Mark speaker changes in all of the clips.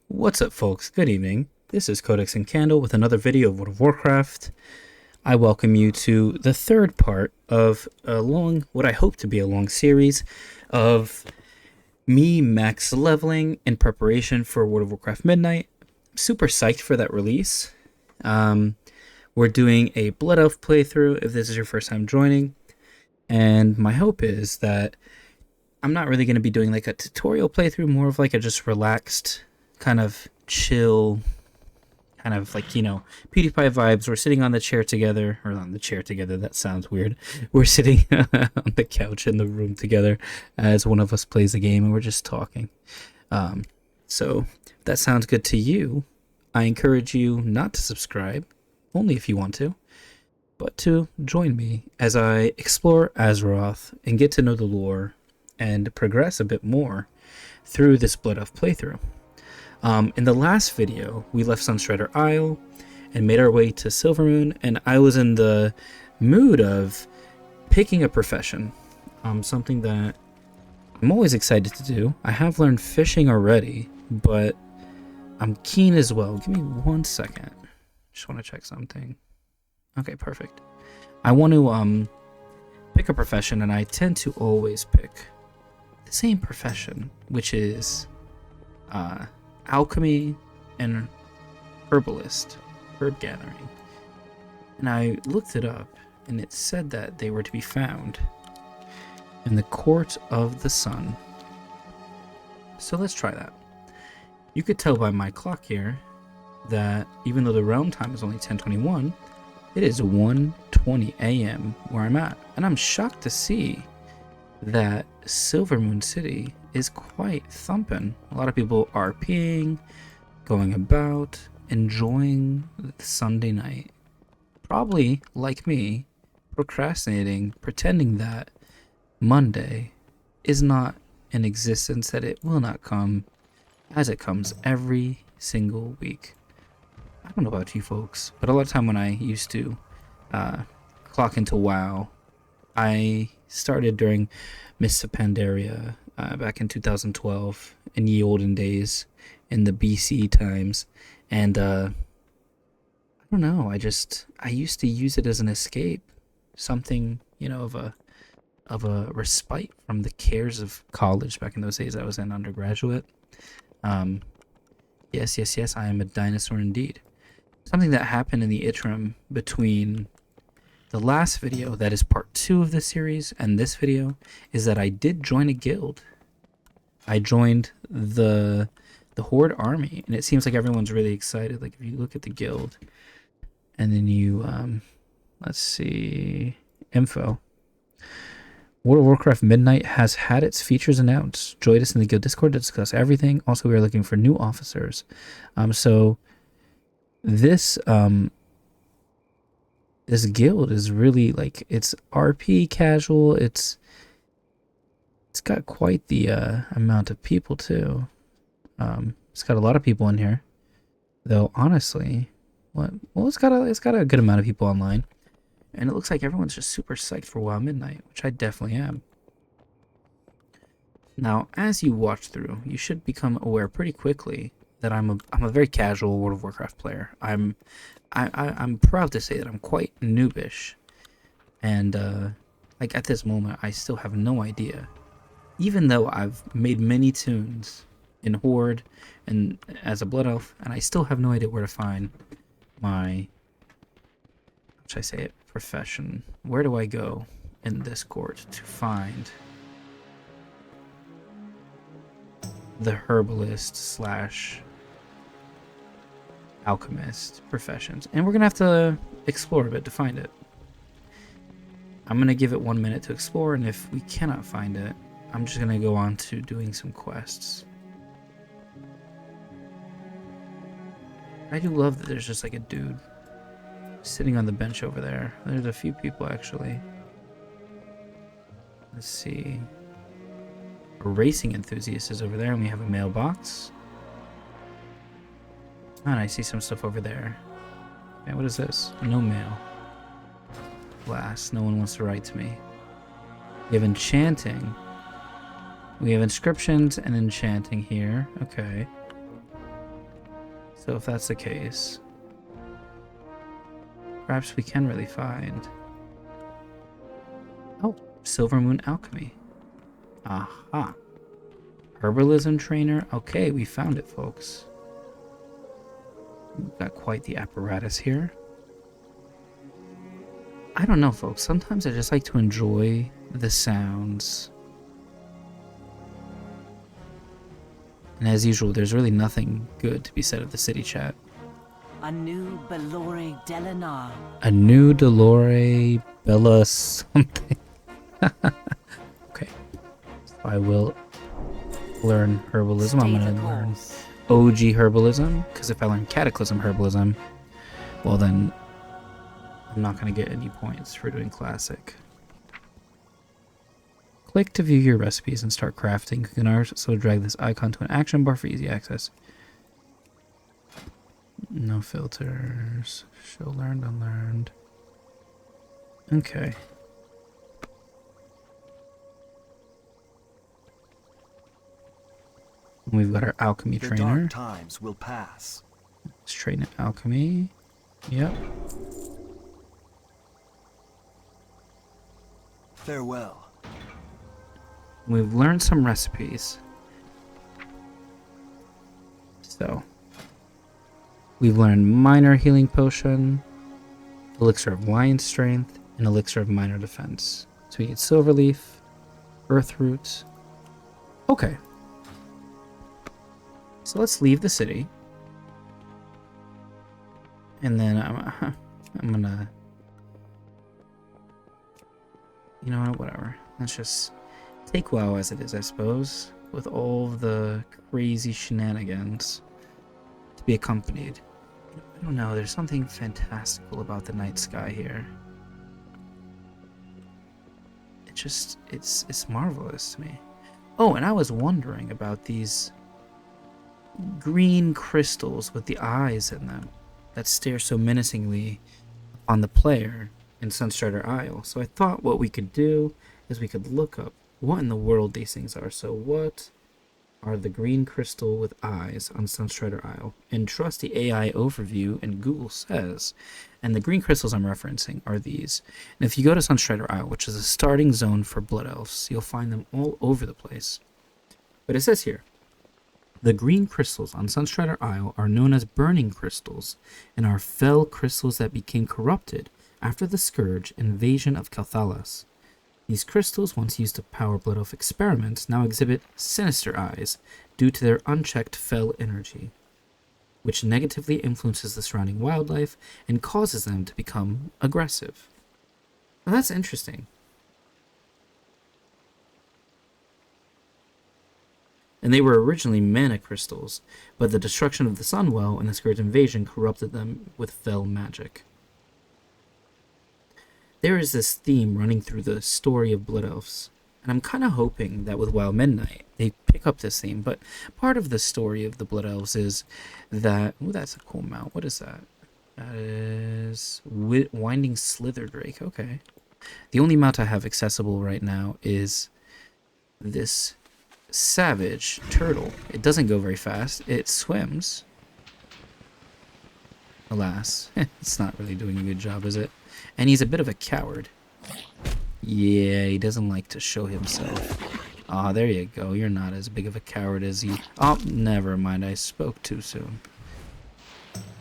Speaker 1: What's up, folks? Good evening. This is Codex and Candle with another video of World of Warcraft. I welcome you to the third part of what I hope to be a long series of me max leveling in preparation for World of Warcraft Midnight. I'm super psyched for that release. We're doing a Blood Elf playthrough if this is your first time joining. And my hope is that I'm not really going to be doing like a tutorial playthrough, more of like a just relaxed, kind of chill, kind of like, PewDiePie vibes. We're sitting on the chair together, or on the chair together, that sounds weird. We're sitting on the couch in the room together as one of us plays the game and we're just talking. So if that sounds good to you, I encourage you not to subscribe, only if you want to, but to join me as I explore Azeroth and get to know the lore and progress a bit more through this Blood Elf playthrough. In the last video, we left Sunstrider Isle and made our way to Silvermoon, and I was in the mood of picking a profession, something that I'm always excited to do. I have learned fishing already, but I'm keen as well. Give me 1 second. Just want to check something. Okay, perfect. I want to pick a profession, and I tend to always pick the same profession, which is alchemy and herbalist, herb gathering. And I looked it up, and it said that they were to be found in the Court of the Sun. So let's try that. You could tell by my clock here that even though the realm time is only 10:21, it is 1:20 a.m. where I'm at. And I'm shocked to see that Silvermoon City is quite thumping. A lot of people RPing, going about, enjoying the Sunday night. Probably, like me, procrastinating, pretending that Monday is not in existence, that it will not come, as it comes every single week. I don't know about you folks, but a lot of time when I used to clock into WoW, I started during Mists of Pandaria back in 2012, in ye olden days, in the BC times, and I don't know, I used to use it as an escape, something, of a respite from the cares of college back in those days. I was an undergraduate. Yes, I am a dinosaur indeed. Something that happened in the interim between the last video, that is part 2 of the series, and this video, is that I did join a guild. I joined the Horde army, and it seems like everyone's really excited. Like, if you look at the guild, and then you, let's see, info. World of Warcraft Midnight has had its features announced. Join us in the guild Discord to discuss everything. Also, we are looking for new officers. So this this guild is really, like, it's RP casual. It's got quite the amount of people too. It's got a lot of people in here, though. Honestly, it's got a good amount of people online, and it looks like everyone's just super psyched for WoW Midnight, which I definitely am. Now, as you watch through, you should become aware pretty quickly that I'm a very casual World of Warcraft player. I'm proud to say that I'm quite noobish, and like at this moment, I still have no idea. Even though I've made many tunes in Horde and as a Blood Elf, and I still have no idea where to find my, how should I say it, profession. Where do I go in this court to find the herbalist slash alchemist professions? And we're gonna have to explore a bit to find it. I'm gonna give it 1 minute to explore, and if we cannot find it, I'm just gonna go on to doing some quests. I do love that there's just like a dude sitting on the bench over there. There's a few people actually. Let's see. A racing enthusiast is over there, and we have a mailbox. And I see some stuff over there. Okay, what is this? No mail. Blast. No one wants to write to me. We have enchanting. We have inscriptions and enchanting here. Okay. So if that's the case, perhaps we can really find... Oh, Silver Moon Alchemy. Aha. Herbalism trainer. Okay, we found it, folks. We've got quite the apparatus here. I don't know, folks. Sometimes I just like to enjoy the sounds. And as usual, there's really nothing good to be said of the city chat.
Speaker 2: A new Belore Delinar.
Speaker 1: A new Delore Bella something. Okay. So I will learn herbalism. I'm going to learn OG herbalism. Because if I learn Cataclysm herbalism, well then I'm not going to get any points for doing classic. Click to view your recipes and start crafting. You can also drag this icon to an action bar for easy access. No filters. Show learned, unlearned. Okay. We've got our alchemy trainer.
Speaker 3: The dark times will pass.
Speaker 1: Let's train in alchemy. Yep.
Speaker 3: Farewell.
Speaker 1: We've learned some recipes. So, we've learned minor healing potion, elixir of lion strength, and elixir of minor defense. So we get silver leaf, earth roots. Okay. So let's leave the city. And then I'm gonna... You know what, whatever. Let's just take WoW as it is, I suppose. With all of the crazy shenanigans to be accompanied. I don't know, there's something fantastical about the night sky here. It just, it's marvelous to me. Oh, and I was wondering about these green crystals with the eyes in them that stare so menacingly on the player in Sunstrider Isle. So I thought what we could do is we could look up what in the world these things are. So what are the green crystal with eyes on Sunstrider Isle? And trust the AI overview, and Google says, and the green crystals I'm referencing are these. And if you go to Sunstrider Isle, which is a starting zone for Blood Elves, you'll find them all over the place. But it says here, the green crystals on Sunstrider Isle are known as burning crystals and are fell crystals that became corrupted after the Scourge invasion of Cathalas. These crystals, once used to power Blood Elf experiments, now exhibit sinister eyes due to their unchecked fell energy, which negatively influences the surrounding wildlife and causes them to become aggressive. Now that's interesting. And they were originally mana crystals, but the destruction of the Sunwell and the Scourge invasion corrupted them with fell magic. There is this theme running through the story of Blood Elves, and I'm kind of hoping that with WoW Midnight they pick up this theme, but part of the story of the Blood Elves is that... Oh, that's a cool mount. What is that? That is... Winding Slither Drake. Okay. The only mount I have accessible right now is this Savage Turtle. It doesn't go very fast. It swims. Alas, it's not really doing a good job, is it? And he's a bit of a coward. Yeah, he doesn't like to show himself. Ah, there you go. You're not as big of a coward as you... Oh, never mind. I spoke too soon.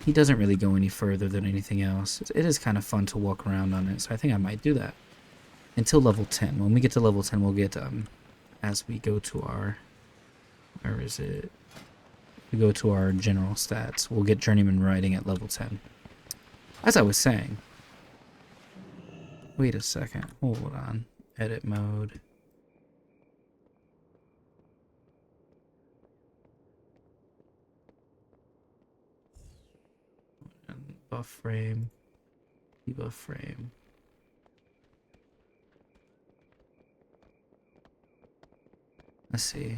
Speaker 1: He doesn't really go any further than anything else. It is kind of fun to walk around on it, so I think I might do that. Until level 10. When we get to level 10, we'll get, as we go to our... Where is it? We go to our general stats. We'll get Journeyman Riding at level 10. As I was saying... Wait a second. Hold on. Edit mode. And buff frame. Debuff frame. Let's see.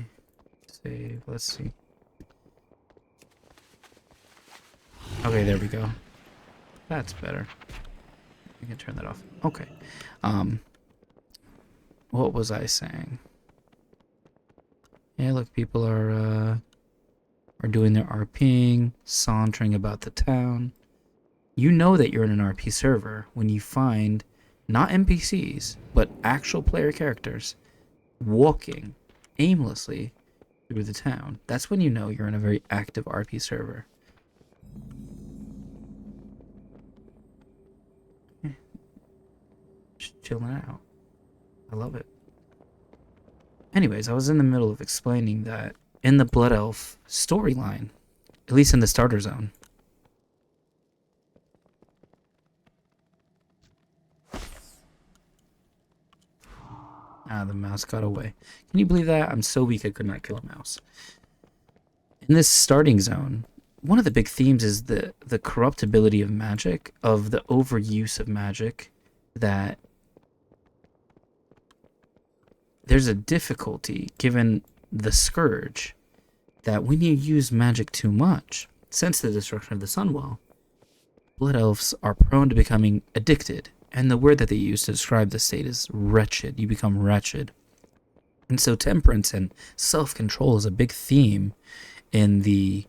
Speaker 1: Save. Let's see. Okay, there we go. That's better. I can turn that off. Okay. What was I saying? Yeah, look, people are are doing their RPing, sauntering about the town. You know that you're in an RP server when you find not NPCs, but actual player characters walking aimlessly through the town. That's when you know you're in a very active RP server. Just chilling out. I love it. Anyways, I was in the middle of explaining that in the Blood Elf storyline, at least in the starter zone, the mouse got away. Can you believe that? I'm so weak I could not kill a mouse. In this starting zone, one of the big themes is the corruptibility of magic, of the overuse of magic, that there's a difficulty given the scourge that when you use magic too much, since the destruction of the Sunwell, Blood Elves are prone to becoming addicted. And the word that they use to describe the state is wretched. You become wretched. And so temperance and self-control is a big theme in the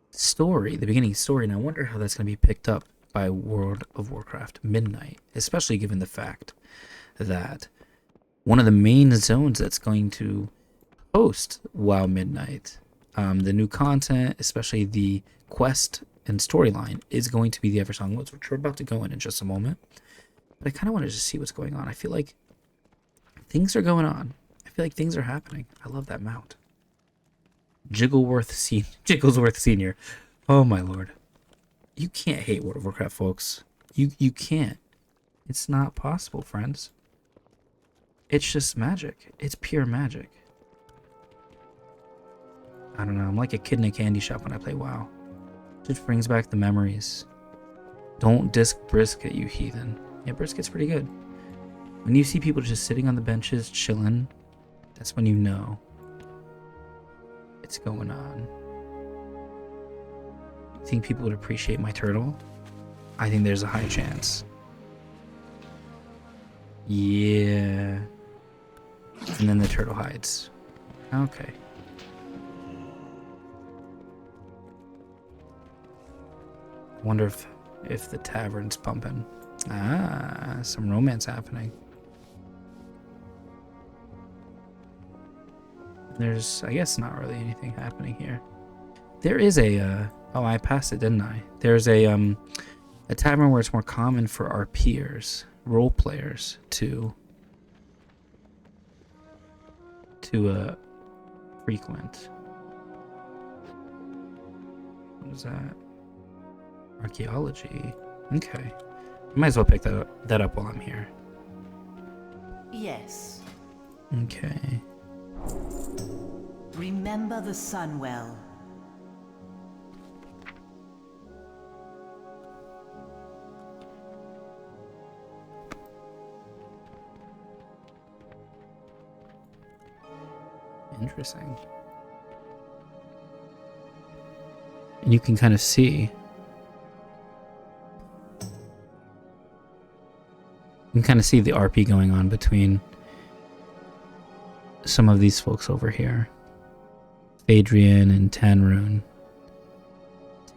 Speaker 1: story, the beginning story. And I wonder how that's going to be picked up by World of Warcraft Midnight, especially given the fact that one of the main zones that's going to host WoW Midnight, the new content, especially the quest and storyline, is going to be the Eversong Woods, which we're about to go in just a moment. But I kind of wanted to see what's going on. I feel like things are going on. I feel like things are happening. I love that mount. Jigglesworth Senior. Oh my lord. You can't hate World of Warcraft, folks. You can't. It's not possible, friends. It's just magic. It's pure magic. I don't know. I'm like a kid in a candy shop when I play WoW. It just brings back the memories. Don't disc brisket, you heathen. Yeah, brisket's pretty good. When you see people just sitting on the benches, chilling, that's when you know it's going on. You think people would appreciate my turtle? I think there's a high chance. Yeah. And then the turtle hides. Okay. I wonder if the tavern's pumping. Ah, some romance happening. There's, I guess, not really anything happening here. There is a, oh, I passed it, didn't I? There's a tavern where it's more common for our peers, role players, to frequent. What is that? Archaeology. Okay. I might as well pick that up while I'm here.
Speaker 2: Yes.
Speaker 1: Okay.
Speaker 2: Remember the Sunwell.
Speaker 1: Interesting. And you can kind of see. You can kind of see the RP going on between some of these folks over here. Adrian and Tanrune.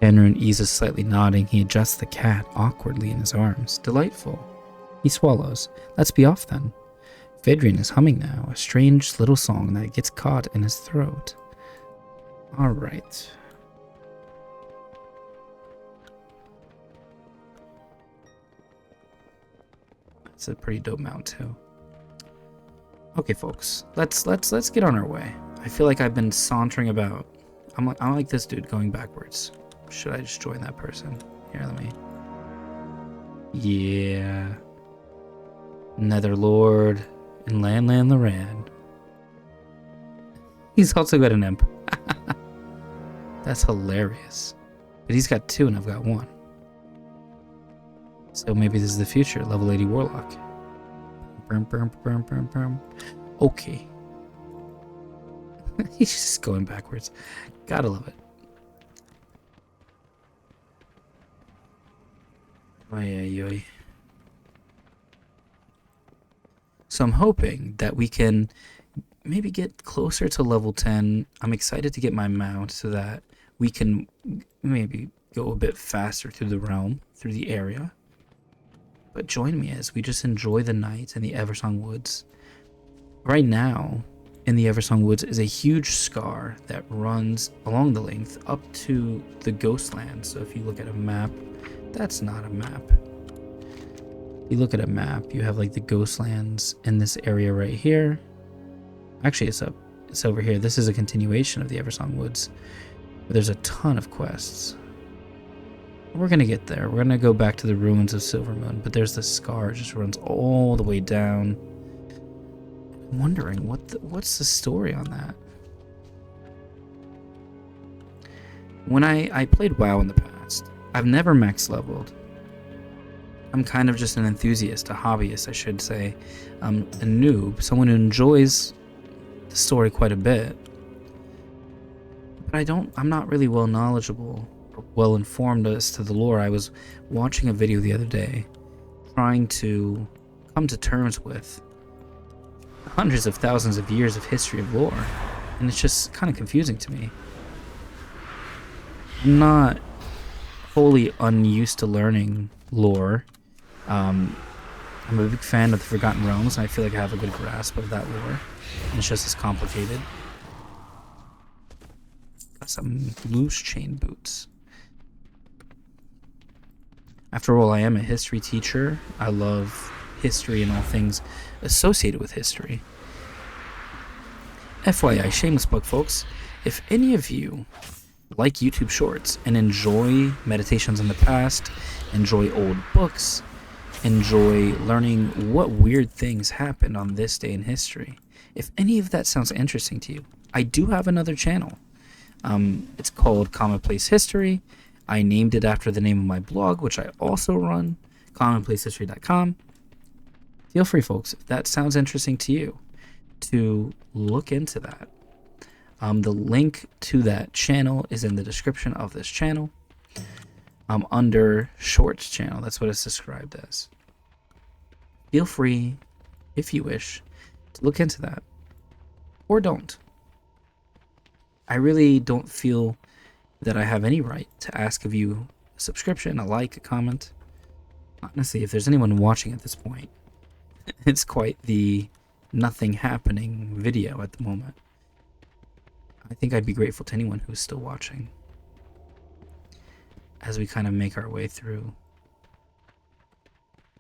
Speaker 1: Tanrune eases slightly nodding. He adjusts the cat awkwardly in his arms. Delightful. He swallows. Let's be off then. Adrian is humming now, a strange little song that gets caught in his throat. Alright. It's a pretty dope mount too. Okay, folks, let's get on our way. I feel like I've been sauntering about. I'm like this dude going backwards. Should I just join that person? Here, let me. Yeah. Netherlord and Lan Loran. He's also got an imp. That's hilarious. But he's got 2 and I've got 1. So maybe this is the future. Level 80 warlock. Okay. He's just going backwards. Gotta love it. Oy. So I'm hoping that we can maybe get closer to level 10. I'm excited to get my mount so that we can maybe go a bit faster through the realm, through the area. But join me as we just enjoy the night in the Eversong Woods. Right now, in the Eversong Woods is a huge scar that runs along the length up to the Ghostlands. So if you look at a map, that's not a map. You look at a map, you have like the Ghostlands in this area right here. Actually, it's over here. This is a continuation of the Eversong Woods. But there's a ton of quests. We're gonna get there. We're gonna go back to the ruins of Silvermoon, but there's this scar, it just runs all the way down. I'm wondering what's the story on that. When I played WoW in the past, I've never max leveled. I'm kind of just an enthusiast, a hobbyist, I should say. A noob, someone who enjoys the story quite a bit. But I'm not really well knowledgeable or well informed as to the lore. I was watching a video the other day, trying to come to terms with hundreds of thousands of years of history of lore, and it's just kind of confusing to me. I'm not wholly unused to learning lore. I'm a big fan of the Forgotten Realms, and I feel like I have a good grasp of that lore. And it's just as complicated. Got some loose chain boots. After all, I am a history teacher. I love history and all things associated with history. FYI, shameless plug, folks. If any of you like YouTube Shorts and enjoy meditations in the past, enjoy old books, enjoy learning what weird things happened on this day in history, if any of that sounds interesting to you, I do have another channel. It's called Commonplace History. I named it after the name of my blog, which I also run, commonplacehistory.com. Feel free, folks, if that sounds interesting to you, to look into that. The link to that channel is in the description of this channel. Under Shorts channel, that's what it's described as. Feel free, if you wish, to look into that. Or don't. I really don't feel that I have any right to ask of you a subscription, a like, a comment. Honestly, if there's anyone watching at this point, it's quite the nothing happening video at the moment. I think I'd be grateful to anyone who's still watching as we kind of make our way through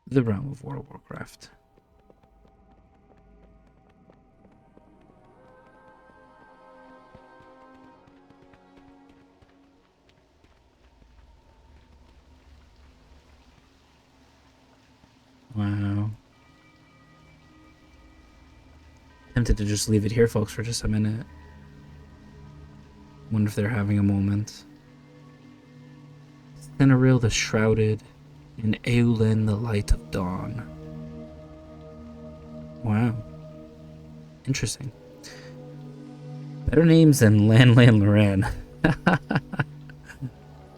Speaker 1: the realm of World of Warcraft. Wow. Tempted to just leave it here, folks, for just a minute. Wonder if they're having a moment. Cinaril the Shrouded, and Eowyn the Light of Dawn. Wow. Interesting. Better names than Lan Loran.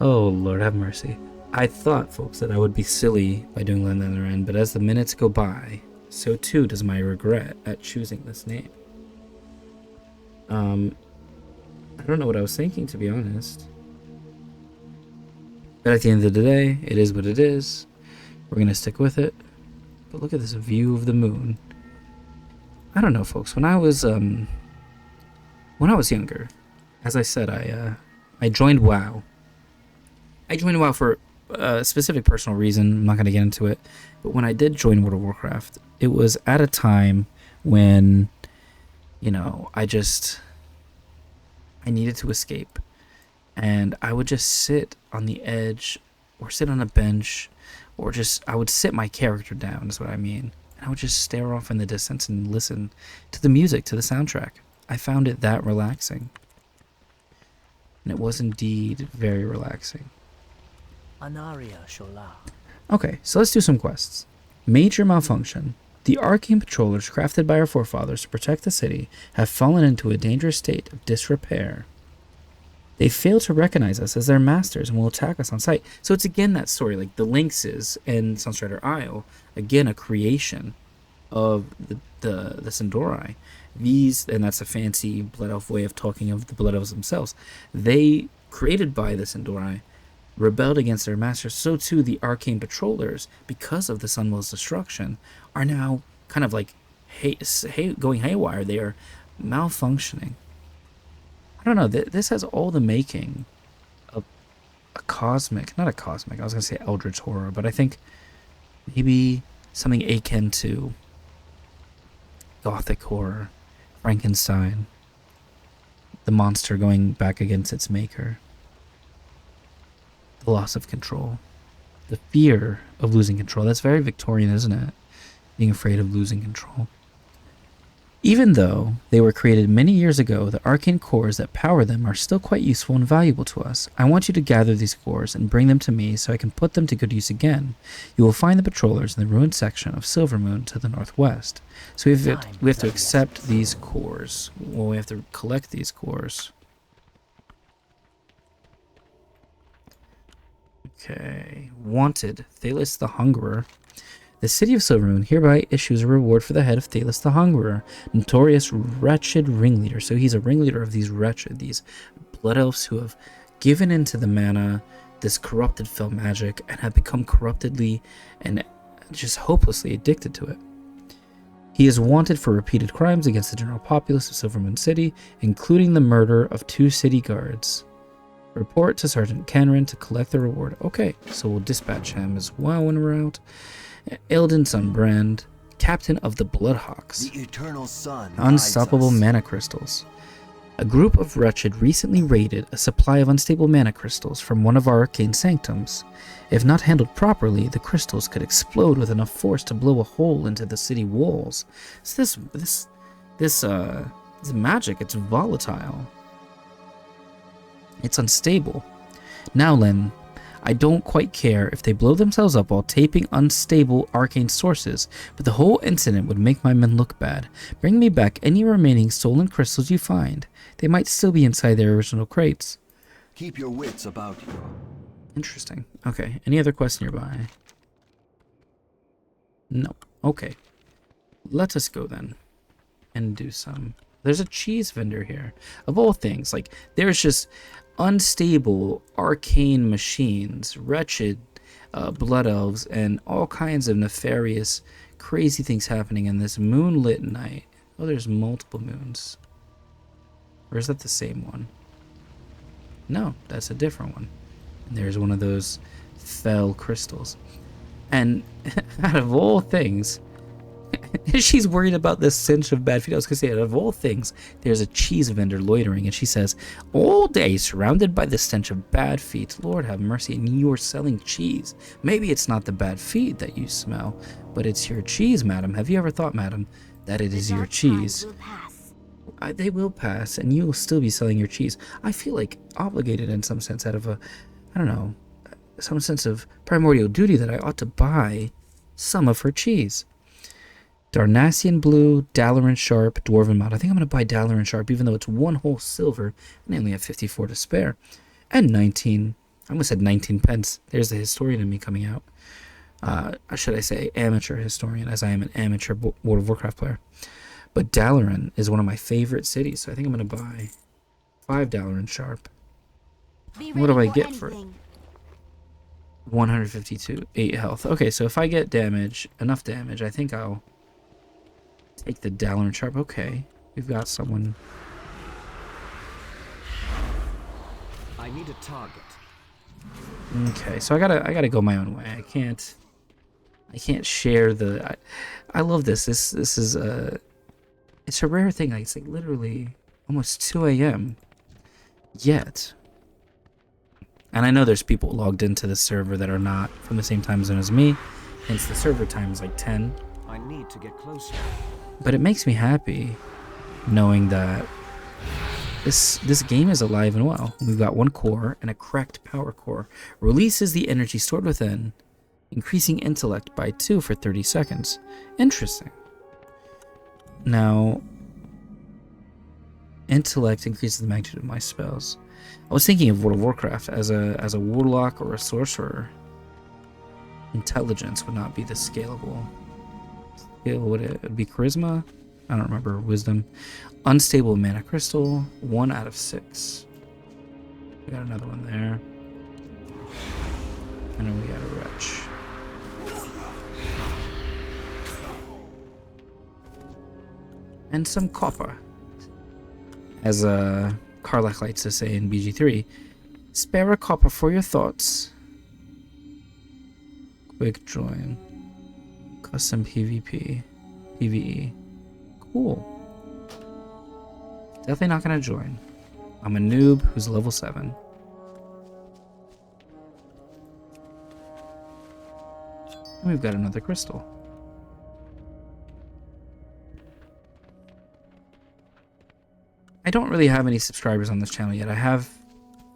Speaker 1: Oh, Lord have mercy. I thought, folks, that I would be silly by doing Lan Loran, but as the minutes go by, so too does my regret at choosing this name. I don't know what I was thinking, to be honest. But at the end of the day, it is what it is. We're going to stick with it. But look at this view of the moon. I don't know, folks. When I was younger, as I said, I joined WoW. I joined WoW for a specific personal reason. I'm not going to get into it. But when I did join World of Warcraft, it was at a time when, I needed to escape. And I would just sit on the edge or sit on a bench or I would sit my character down, is what I mean. And I would just stare off in the distance and listen to the music, to the soundtrack. I found it that relaxing. And it was indeed very relaxing.
Speaker 3: Anaria Shola.
Speaker 1: Okay, so let's do some quests. Major malfunction. The arcane patrollers crafted by our forefathers to protect the city have fallen into a dangerous state of disrepair. They fail to recognize us as their masters and will attack us on sight. So it's again that story, like the Lynxes in Sunstrider Isle, again a creation of the Sindori. And that's a fancy Blood Elf way of talking of the Blood Elves themselves. They created by the Sindori, rebelled against their masters, so too the arcane patrollers, because of the Sunwell's destruction, are now kind of like going haywire. They are malfunctioning. I don't know. This has all the making of a cosmic, not a cosmic, I was going to say eldritch horror, but I think maybe something akin to gothic horror, Frankenstein, the monster going back against its maker, the loss of control, the fear of losing control. That's very Victorian, isn't it? Being afraid of losing control. Even though they were created many years ago, the arcane cores that power them are still quite useful and valuable to us. I want you to gather these cores and bring them to me so I can put them to good use again. You will find the patrollers in the ruined section of Silvermoon to the northwest. So we have to accept these cores. Well, we have to collect these cores. Okay. Wanted. Thalis the Hungerer. The city of Silvermoon hereby issues a reward for the head of Thalis the Hungerer, notorious wretched ringleader. So he's a ringleader of these wretched, these blood elves who have given into the mana, this corrupted fell magic, and have become corruptedly and just hopelessly addicted to it. He is wanted for repeated crimes against the general populace of Silvermoon City, including the murder of 2 city guards. Report to Sergeant Canron to collect the reward. Okay, so we'll dispatch him as well when we're out. Eldon Sunbrand, captain of the Bloodhawks.
Speaker 4: The eternal sun
Speaker 1: Unstoppable mana crystals. A group of wretched recently raided a supply of unstable mana crystals from one of our arcane sanctums. If not handled properly, the crystals could explode with enough force to blow a hole into the city walls. So this magic, it's volatile. It's unstable. Now, Len, I don't quite care if they blow themselves up while taping unstable arcane sources, but the whole incident would make my men look bad. Bring me back any remaining stolen crystals you find. They might still be inside their original crates.
Speaker 4: Keep your wits about you.
Speaker 1: Interesting. Okay, any other quests nearby? No. Okay. Let us go then and do some. There's a cheese vendor here. Of all things, like, there's just unstable arcane machines, wretched blood elves, and all kinds of nefarious, crazy things happening in this moonlit night. Oh, there's multiple moons. Or is that the same one? No, that's a different one. And there's one of those fell crystals. And out of all things, she's worried about this stench of bad feet. I was going to say, out of all things, there's a cheese vendor loitering, and she says, all day surrounded by the stench of bad feet. Lord have mercy, and you're selling cheese. Maybe it's not the bad feet that you smell, but it's your cheese, madam. Have you ever thought, madam, that it is your cheese? They will pass, and you will still be selling your cheese. I feel like obligated in some sense, out of a, I don't know, some sense of primordial duty, that I ought to buy some of her cheese. Darnassian Blue, Dalaran Sharp, Dwarven Mod. I think I'm going to buy Dalaran Sharp, even though it's 1 whole silver, and I only have 54 to spare. And 19, I almost said 19 pence. There's the historian in me coming out. Should I say amateur historian, as I am an amateur World of Warcraft player. But Dalaran is one of my favorite cities, so I think I'm going to buy 5 Dalaran Sharp. What do I get for it? 152, 8 health. Okay, so if I get damage, enough damage, I think I'll take the Dalaran Sharp. Okay, we've got someone.
Speaker 4: I need a target.
Speaker 1: Okay, so I gotta go my own way. I can't share the. I love this. This is it's a rare thing. Like, it's like literally almost 2 a.m. yet. And I know there's people logged into the server that are not from the same time zone as me, hence the server time is like 10.
Speaker 4: I need to get closer.
Speaker 1: But it makes me happy knowing that this game is alive and well. We've got 1 core and a cracked power core. Releases the energy stored within, increasing intellect by 2 for 30 seconds. Interesting. Now, intellect increases the magnitude of my spells. I was thinking of World of Warcraft as a warlock or a sorcerer. Intelligence would not be the scalable. Would it be charisma? I don't remember. Wisdom. Unstable mana crystal. 1 out of 6. We got another one there. And then we got a wretch. And some copper. As Karlach likes to say in BG3, spare a copper for your thoughts. Quick join. Custom PvP. PvE. Cool. Definitely not gonna join. I'm a noob who's level 7. And we've got another crystal. I don't really have any subscribers on this channel yet. I have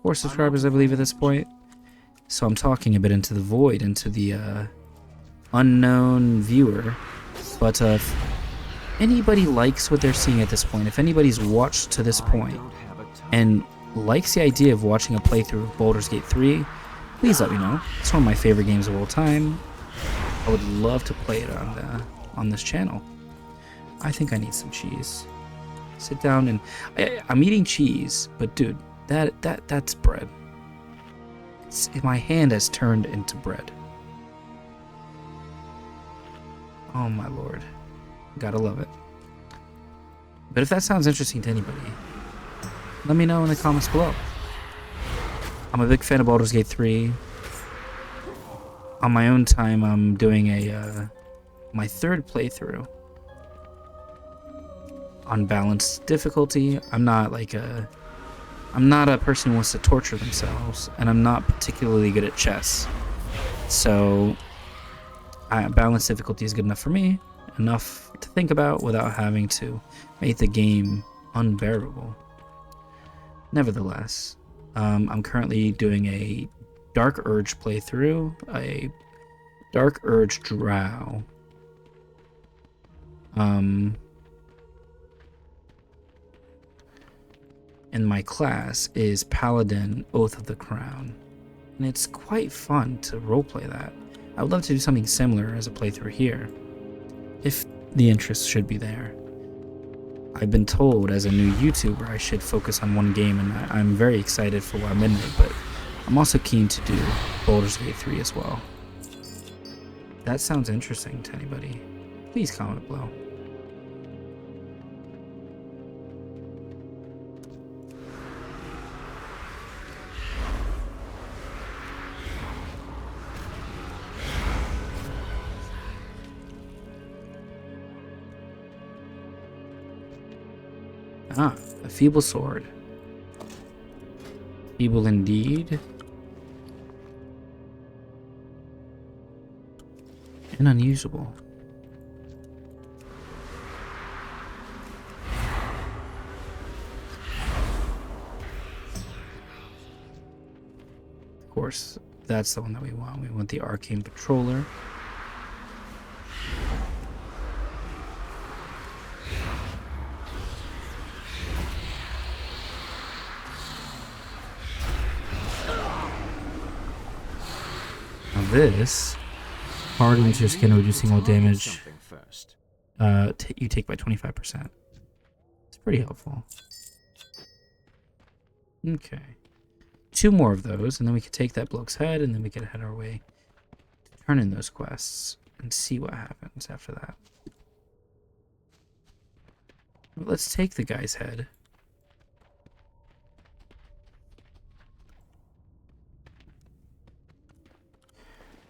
Speaker 1: 4 subscribers, I believe, at this point. So I'm talking a bit into the void, into the unknown viewer. But if anybody likes what they're seeing at this point, if anybody's watched to this point and likes the idea of watching a playthrough of Baldur's Gate 3, please let me know. It's one of my favorite games of all time. I would love to play it on this channel. I think I need some cheese. Sit down and I'm eating cheese, but dude, that's bread. My hand has turned into bread. Oh my lord, gotta love it. But if that sounds interesting to anybody, let me know in the comments below. I'm a big fan of Baldur's Gate 3. On my own time, I'm doing my 3rd playthrough on balanced difficulty. I'm not a person who wants to torture themselves, and I'm not particularly good at chess. So balanced difficulty is good enough for me, enough to think about without having to make the game unbearable. Nevertheless, I'm currently doing a Dark Urge playthrough, a Dark Urge Drow. And my class is Paladin Oath of the Crown. And it's quite fun to roleplay that. I would love to do something similar as a playthrough here, if the interest should be there. I've been told as a new YouTuber I should focus on one game, and I'm very excited for Wild Midnight, but I'm also keen to do Baldur's Gate 3 as well. If that sounds interesting to anybody, please comment below. Ah, a feeble sword. Feeble indeed. And unusable. Of course, that's the one that we want. We want the Arcane Patroller. This hardens your skin, reducing all damage you take by 25%. It's pretty helpful. Okay. 2 more of those, and then we can take that bloke's head, and then we can head our way to turn in those quests and see what happens after that. Well, let's take the guy's head.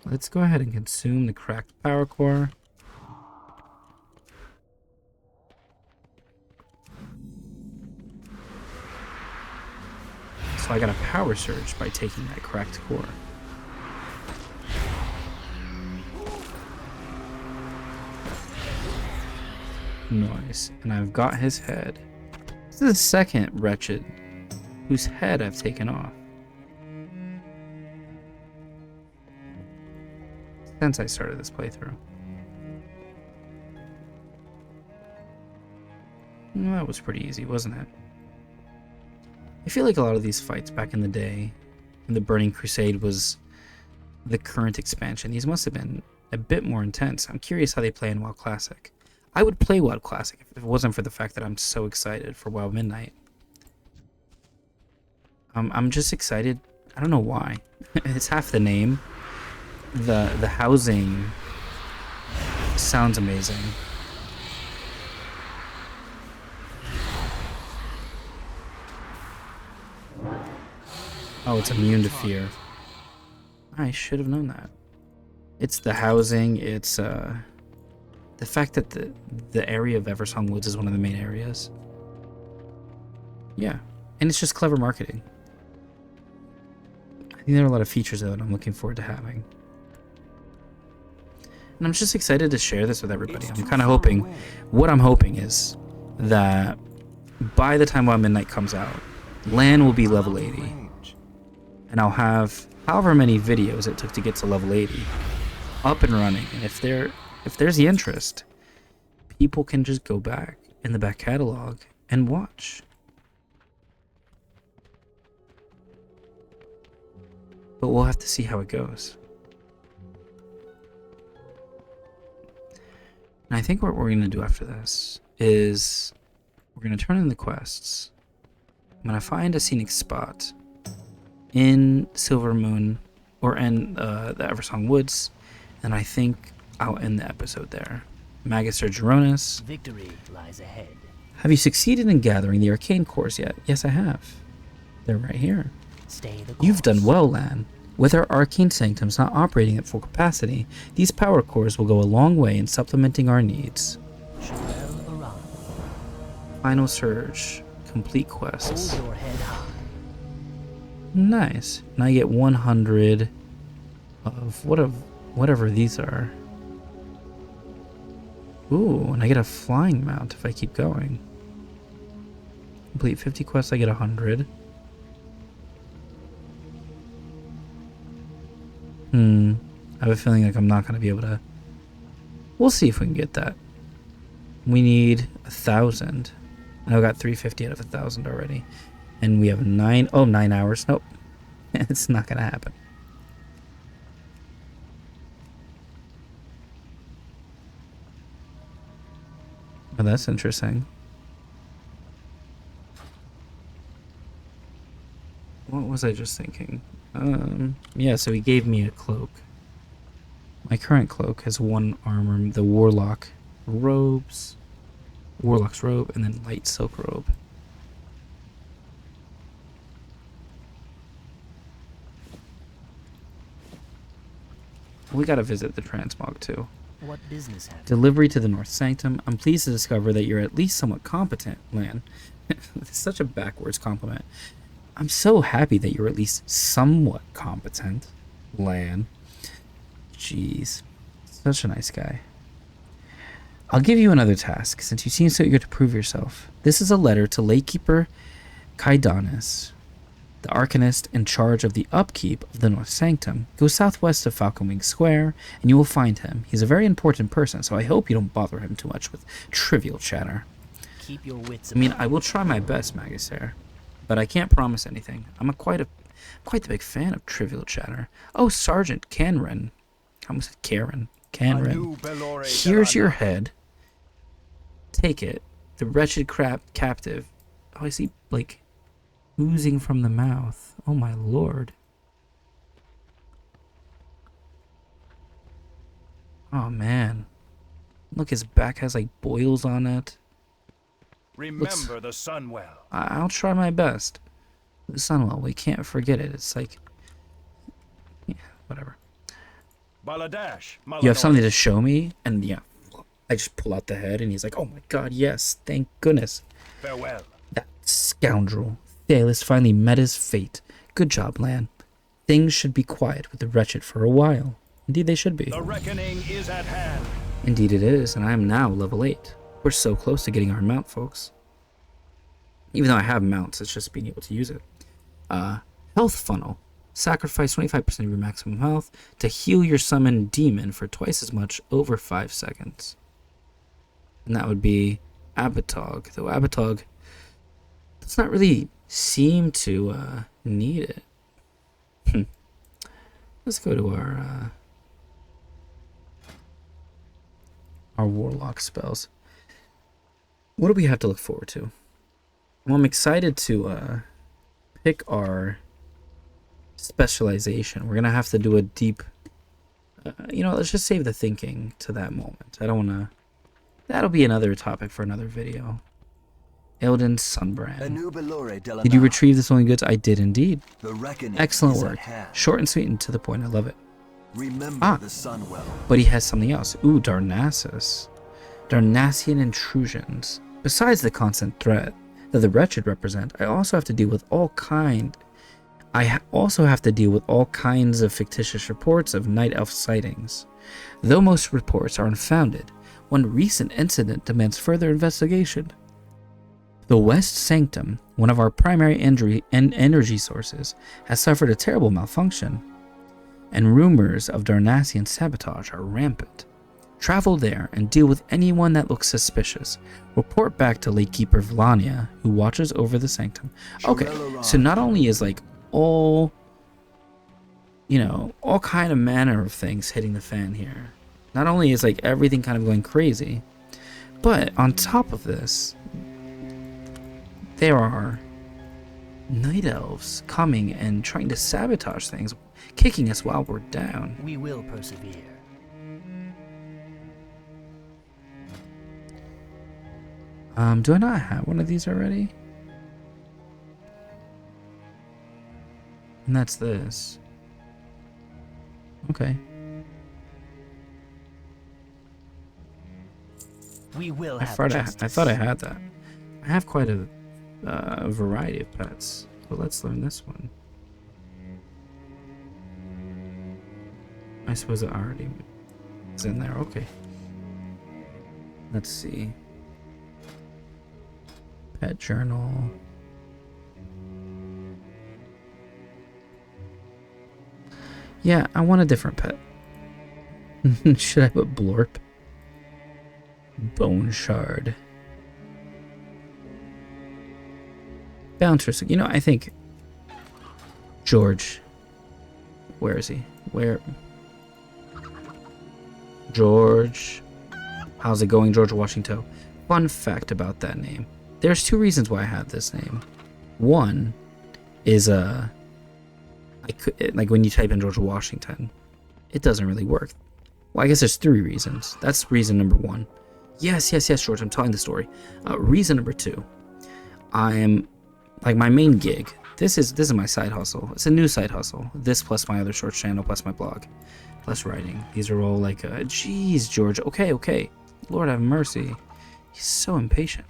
Speaker 1: Let's go ahead and consume the cracked power core. So I got a power surge by taking that cracked core. Nice. And I've got his head. This is the second wretched whose head I've taken off since I started this playthrough. Well, that was pretty easy, wasn't it? I feel like a lot of these fights back in the day, when the Burning Crusade was the current expansion, these must have been a bit more intense. I'm curious how they play in WoW Classic. I would play WoW Classic if it wasn't for the fact that I'm so excited for WoW Midnight. I'm just excited. I don't know why. It's half the name. The housing sounds amazing. Oh, it's immune to fear. I should have known that. It's the housing, it's the fact that the area of Eversong Woods is one of the main areas. Yeah, and it's just clever marketing. I think there are a lot of features that I'm looking forward to having. And I'm just excited to share this with everybody. I'm kind of hoping, what I'm hoping is that by the time Wild Midnight comes out, LAN will be level 80. And I'll have however many videos it took to get to level 80 up and running. And if there's the interest, people can just go back in the back catalog and watch. But we'll have to see how it goes. And I think what we're going to do after this is we're going to turn in the quests. I'm going to find a scenic spot in Silver Moon or in the Eversong Woods, and I think I'll end the episode there. Magister Geronis.
Speaker 3: Victory lies ahead.
Speaker 1: Have you succeeded in gathering the arcane cores yet? Yes, I have. They're right here.
Speaker 3: Stay the course.
Speaker 1: You've done well, Lan. With our arcane sanctums not operating at full capacity, these power cores will go a long way in supplementing our needs. Final Surge. Complete quests.
Speaker 3: Hold your head high.
Speaker 1: Nice. Now I get 100 of whatever these are. Ooh, and I get a flying mount if I keep going. Complete 50 quests, I get 100. I have a feeling like I'm not going to be able to... We'll see if we can get that. We need 1,000. I got 350 out of 1,000 already. And we have 9 hours. Nope. It's not going to happen. Oh, that's interesting. What was I just thinking? Yeah, so he gave me a cloak. My current cloak has 1 armor, the warlock robes, warlock's robe, and then light silk robe. We gotta visit the transmog too.
Speaker 3: What business have you?
Speaker 1: Delivery to the North Sanctum. I'm pleased to discover that you're at least somewhat competent, Lan. It's such a backwards compliment. I'm so happy that you're at least somewhat competent, Lan. Jeez. Such a nice guy. I'll give you another task, since you seem so eager to prove yourself. This is a letter to Lakekeeper Kaidanis, the Arcanist in charge of the upkeep of the North Sanctum. Go southwest of Falconwing Square, and you will find him. He's a very important person, so I hope you don't bother him too much with trivial chatter.
Speaker 3: Keep your wits
Speaker 1: I mean,
Speaker 3: about
Speaker 1: I will try my best, Magister, but I can't promise anything. I'm quite the big fan of trivial chatter. Oh, Sergeant Canren. I almost said Karen. Canren. Here's your head. Take it. The wretched captive. Oh, I see, like, oozing from the mouth. Oh, my lord. Oh, man. Look, his back has, like, boils on it.
Speaker 5: Remember the Sunwell.
Speaker 1: I'll try my best. The Sunwell, we can't forget it. It's like... Yeah, whatever.
Speaker 5: Baladash,
Speaker 1: You have something to show me? And yeah, I just pull out the head and he's like, oh my god, yes, thank goodness.
Speaker 5: Farewell.
Speaker 1: That scoundrel. Thalis finally met his fate. Good job, Lan. Things should be quiet with the wretched for a while. Indeed they should be.
Speaker 5: The reckoning is at hand.
Speaker 1: Indeed it is, and I am now level 8. We're so close to getting our mount, folks. Even though I have mounts, it's just being able to use it. Health funnel. Sacrifice 25% of your maximum health to heal your summoned demon for twice as much over 5 seconds. And that would be Abatog. Though Abatog does not really seem to need it. Let's go to our warlock spells. What do we have to look forward to? Well, I'm excited to pick our specialization. We're gonna have to do a deep. Let's just save the thinking to that moment. I don't want to. That'll be another topic for another video. Elden Sunbrand. Did you retrieve the stolen goods? I did indeed. Excellent work. Short and sweet and to the point. I love it.
Speaker 4: Remember the Sunwell.
Speaker 1: But he has something else. Ooh, Darnassus. Darnassian intrusions. Besides the constant threat that the wretched represent, I also have to deal with all kinds of fictitious reports of night elf sightings. Though most reports are unfounded, one recent incident demands further investigation. The West Sanctum, one of our primary energy sources, has suffered a terrible malfunction, and rumors of Darnassian sabotage are rampant. Travel there and deal with anyone that looks suspicious. Report back to Lakekeeper Vlania, who watches over the sanctum. Okay, so not only is like all kind of manner of things hitting the fan here. Not only is like everything kind of going crazy, but on top of this, there are night elves coming and trying to sabotage things, kicking us while we're down.
Speaker 3: We will persevere.
Speaker 1: Do I not have one of these already? And that's this. Okay.
Speaker 3: We will have
Speaker 1: I thought I had that. I have quite a variety of pets, but let's learn this one. I suppose it already is in there. Okay. Let's see. Pet journal. Yeah, I want a different pet. Should I put Blorp? Bone Shard. Bouncer. I think George. Where is he? George. How's it going, George Washington? Fun fact about that name. There's two reasons why I have this name. One is like when you type in George Washington, it doesn't really work. Well, I guess there's three reasons. That's reason number one. Yes, George, I'm telling the story. Reason number two, I'm like my main gig. This is my side hustle. It's a new side hustle. This plus my other shorts channel plus my blog plus writing. These are all like, geez, George. Okay. Lord have mercy. He's so impatient.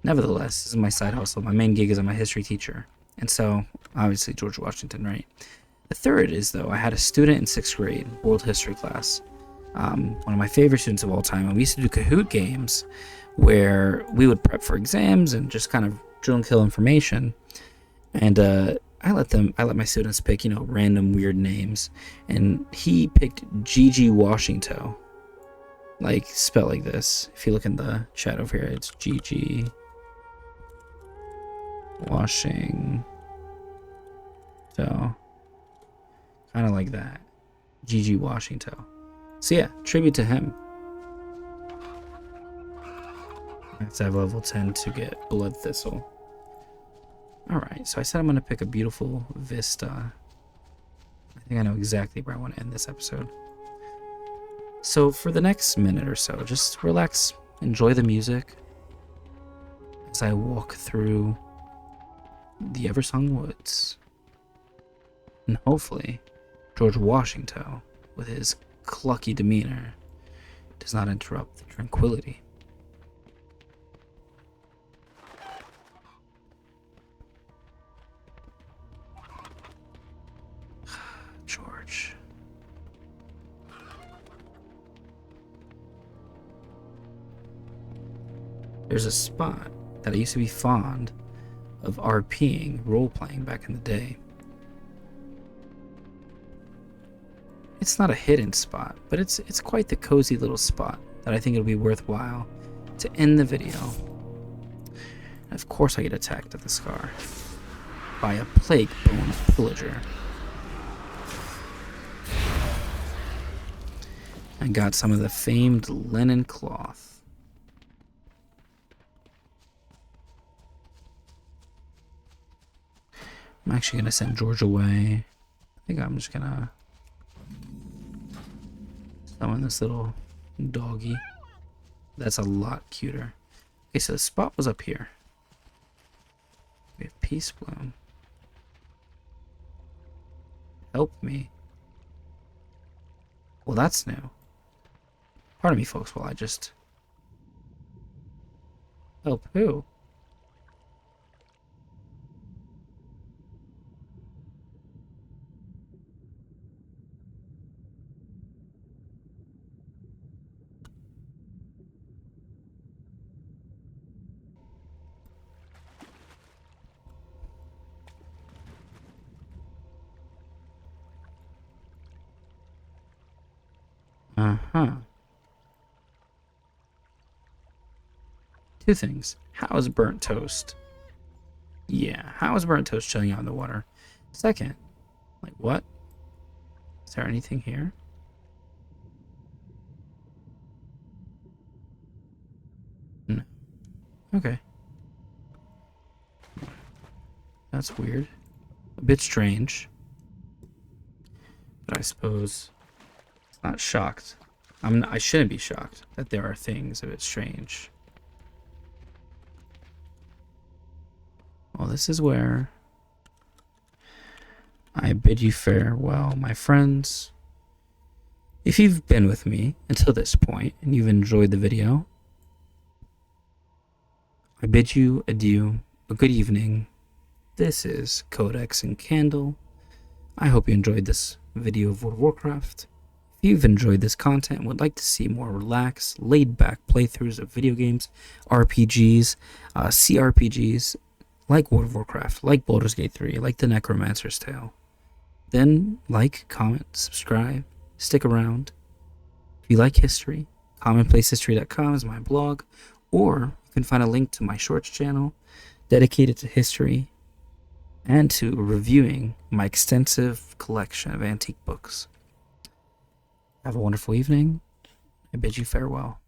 Speaker 1: Nevertheless, this is my side hustle. My main gig is I'm a history teacher. And so, obviously, George Washington, right? The third is, though, I had a student in 6th grade, world history class. One of my favorite students of all time. And we used to do Kahoot games where we would prep for exams and just kind of drill and kill information. And I let my students pick, random weird names. And he picked Gigi Washington. Like, spelled like this. If you look in the chat over here, it's Gigi Washington. So, kind of like that. Gigi Washington. So yeah, tribute to him. I have to have level 10 to get Blood Thistle. Alright, so I said I'm going to pick a beautiful vista. I think I know exactly where I want to end this episode. So for the next minute or so, just relax, enjoy the music as I walk through the Eversong Woods. And hopefully, George Washington, with his clucky demeanor, does not interrupt the tranquility. George. There's a spot that I used to be fond of RPing, role-playing back in the day. It's not a hidden spot, but it's quite the cozy little spot that I think it'll be worthwhile to end the video. And of course I get attacked at the Scar by a plague-boned pillager. I got some of the famed linen cloth. I'm actually gonna send George away. I think I'm just gonna summon this little doggy. That's a lot cuter. Okay, so the spot was up here. We have Peace Bloom. Help me. Well, that's new. Pardon me, folks, while I just... Help who? Uh-huh. Two things. How is burnt toast? Yeah, how is burnt toast chilling out in the water? Second, like what? Is there anything here? No. Okay. That's weird. A bit strange. But I suppose it's not shocked. I shouldn't be shocked that there are things a bit strange. Well, this is where I bid you farewell, my friends. If you've been with me until this point and you've enjoyed the video, I bid you adieu, a good evening. This is Codex and Candle. I hope you enjoyed this video of World of Warcraft. If you've enjoyed this content and would like to see more relaxed, laid-back playthroughs of video games, RPGs, CRPGs, like World of Warcraft, like Baldur's Gate 3, like The Necromancer's Tale, then like, comment, subscribe, stick around. If you like history, commonplacehistory.com is my blog, or you can find a link to my shorts channel dedicated to history and to reviewing my extensive collection of antique books. Have a wonderful evening. I bid you farewell.